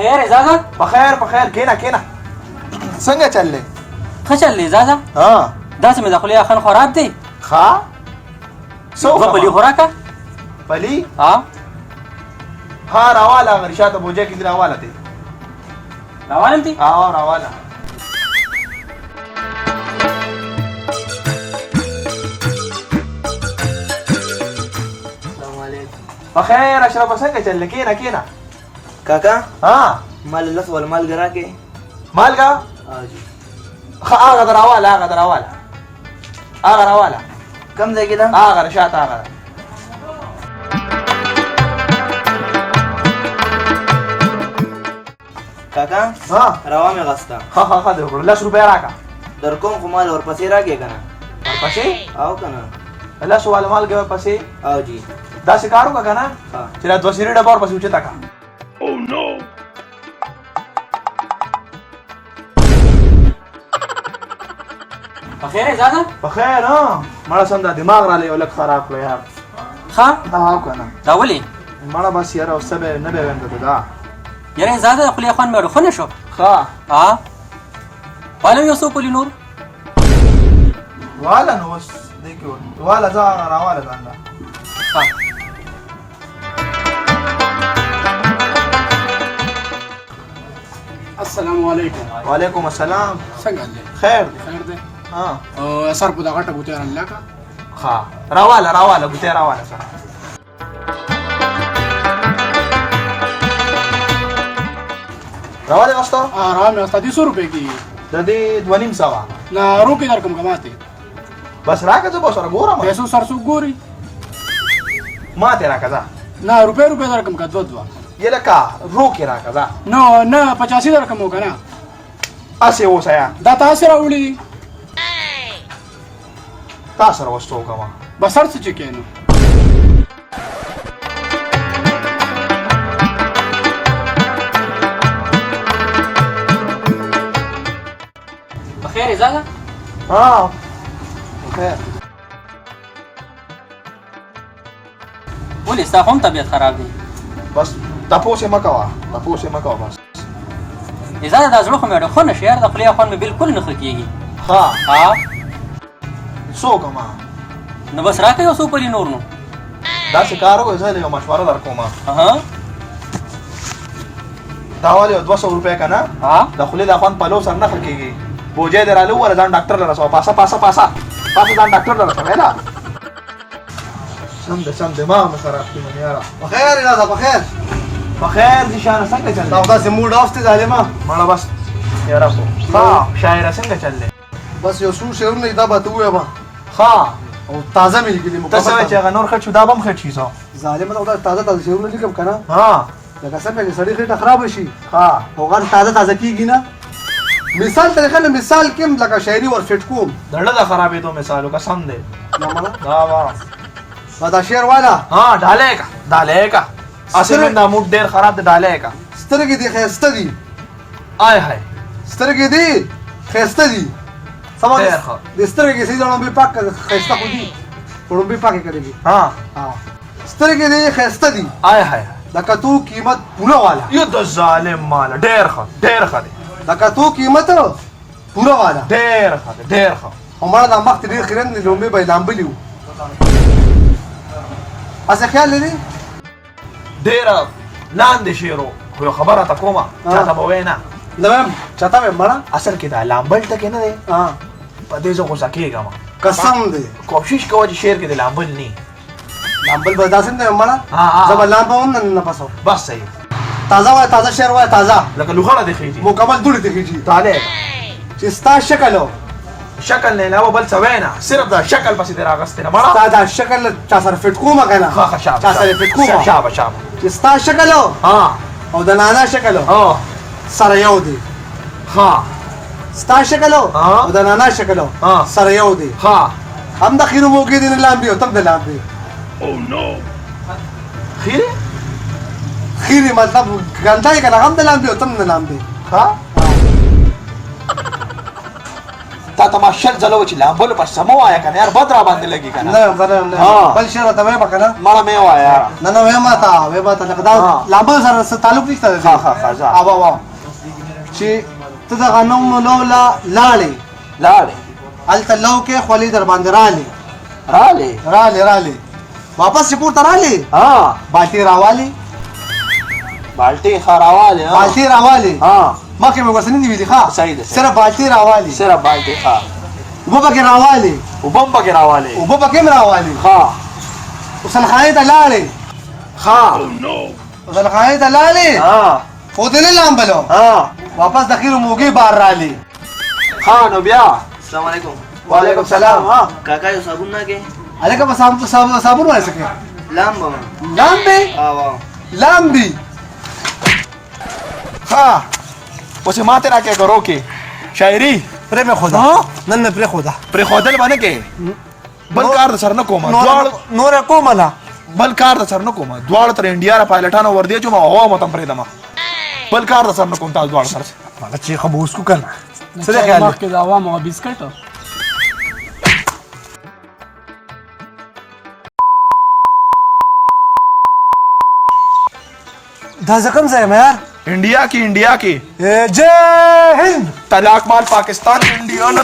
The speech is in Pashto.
خیر زازا په خیر کېنه څنګه چل دی ښه چل دی زازا داسې مې د خولې اخن خراب دی ښه څه دوه پلي خوراکه پلي ها راواله هغه رشاته بوجه کې دي راواله دی راوالم دي راواله بخیر اشرف څنګه چل کېنه काका ها مال لس ول مال ګرا کې مالګه جی هغه دراواله کم ځای کې دا هغه رشاته هغه काका روا مې غستا ها د 10 روپیا راکا در کوم خو مال ورپسې راګې کنه ورپسې او کنه الله سوال مالګه ورپسې او جی دا څه کارو کنه چې دا 2 سری ډبا ورپسې وچتا کا بخیر زازا بخیر مړه سم دا دماغ را لې ولک خراب کړو یار ها کنه دا ولي مړه بس یار او سبه نه به وند دا یاره زازا خپل خوان مې خونه شو ها والا یو څو پلی نور والا نو وس دیکھو والا ځا راواله ځان السلام علیکم وعلیکم السلام څنګه دی خیر خیر دی ها او سر په دغه ټکو تیر الله کا راواله ګوته راواله سره راواله واستو آرام است دي 100 روپے کی د دې 2.5 نا روکی در کوم کماته بس راکه زه به سره ګورم پیسو سرسو ګوري ما ته راکه ځه نا روپے در کوم کا دوا یلکا روکی راکه ځه نو نه 85 در کوم کنه اسه وسیا دا تاسو راوړي تاسو راوستو کما بسر څه کېنو بخیر زازا خیر ولې ستا هم طبیعت خراب دی بس تاسو ما کوا بس زازا دا زړه خو مې ډخونه شهر د خپل خوان مې بالکل نه خکېږي ها سو کما نو بس راکې یو څو پلی نور نو دا څه کار وای زه له مشوره در کوم دا والي 200 روپیا کنه د خولې د افغان په لو سر نه خکېږي بوجه درالو ور ځان ډاکټر لره سو پاسه ځان ډاکټر لره سو نه سم دماغ مې خراب کړی مې یاره بخیر راځه بخیر دي شان څنګه چل دا داسې موډ اوف ته ظالما مړه بس یاره خو شاعر څنګه چل دی بس یو څو شعرونه دا به ته وایم او تازه مې لیکلي تاسو چې هغه نور خټ شو دا بم خټ شي سو ظالما دا تازه شعرونه لیکم کنه لکه څنګه چې سړی خېټه خراب شي او غن تازه کیږي نه مثال طریقه له مثال کې لکه شاعري ور فټ کوم دړه د خرابې دوه مثالو قسم دی دا شعر والا ډاله کا اصل دا موډ ډیر خراب دی ډاله کا سترګې دي خسته دي آی هاي سترګې دي خسته دي سمون د سترګې سي ځانو به پاک خسته خو دي ورو به پاک کړي سترګې دي خسته دي آی هاي لکه تو قیمت پورا والا یو د ظالم مال ډیر ښه دی لکه تو قیمت پورا والا ډیر ښه همړه د مخ ډیر خیرن نه لومبه به لامبلیو اسه خیال لري ډیر لاندې شیرو خو خبره تا کومه چاته به وینا نو چاته مړه اصل کې دا لامبل ټکه نه دی په دې ځو غوسه کېږم قسم دی کوشش کوه چې شعر کې د لامبل نه لامبل به داسې نه مړه زبر لامبل نه پسو بس صحیح تازه شعر وای تازه لکه لوخړه دی خېږي مکمل دوړي دی خېږي طالب چې ستا شکل نه علاوه بل څه وینا صرف دا شکل پسې در اغستې نه مړه ستا دا شکل چا سره فټ کومه کنه چا سره فټ کومه شابه چې ستا شکل او د نانا شکل سره یو دی ستا شکل او د نانا شکل سره یو دی هم د خیرو موګې دي نه لامبي او تم د لامبي او نو خیری مطلب ګندای کنه هم د لامبي او تم د لامبي تا تماشل زلو چې لامبل په سمو آیا کنه یار بدر باندې لګي کنه نه ها. بل شعر ته وې کنه مړه مې وایا نه نه وې ما ته لکه دا ها. لامبل سره څه تعلق نشته ها ها ها ځه. ابا وا چې ته د غنم لولا لاړې لاړې الته لو کې خولي در باندې رالې رالي واپس چې پورته رالي ها بالټي راوالي بالټي خراواله بالټي راوالي ها مخکې مې ورسنې دی ویلي ښا صحیح ده. صرف بالټي راوالي سره بالټي ها وبو پکې راوالي وبم پکې راواله وبو پکې هم راوالي ها وسلخانه ته لاړې ها وسلخانه ته لاړې ها خو دې نه لامبلو ها واپس د خیرو موګي بار رالي ها نو بیا السلام علیکم وعلیکم السلام ها काका यो साबुन ना के الکه په صابون وای سکے लाम لامبي आवा لامبي ها اوس ماته را کې کرو کې شاعري پرې مې خدا ها؟ نن پرې خدا پر خودل باندې کې بل کار د سر نه کومه نور کومه نه بل کار د سر نه کومه دواړه تر انډیا را پایلټانو ور دي چې ما هوا متم پرې دما بل کار د سر نه کوم تاسو دواړه سره هغه چې خبوس کو کنه څه دی خیال مخکې د عوامو بسکټ دا زکم ځای مې یار انډیا کې جय हिंद طلاق مال پاکستان انډیا نه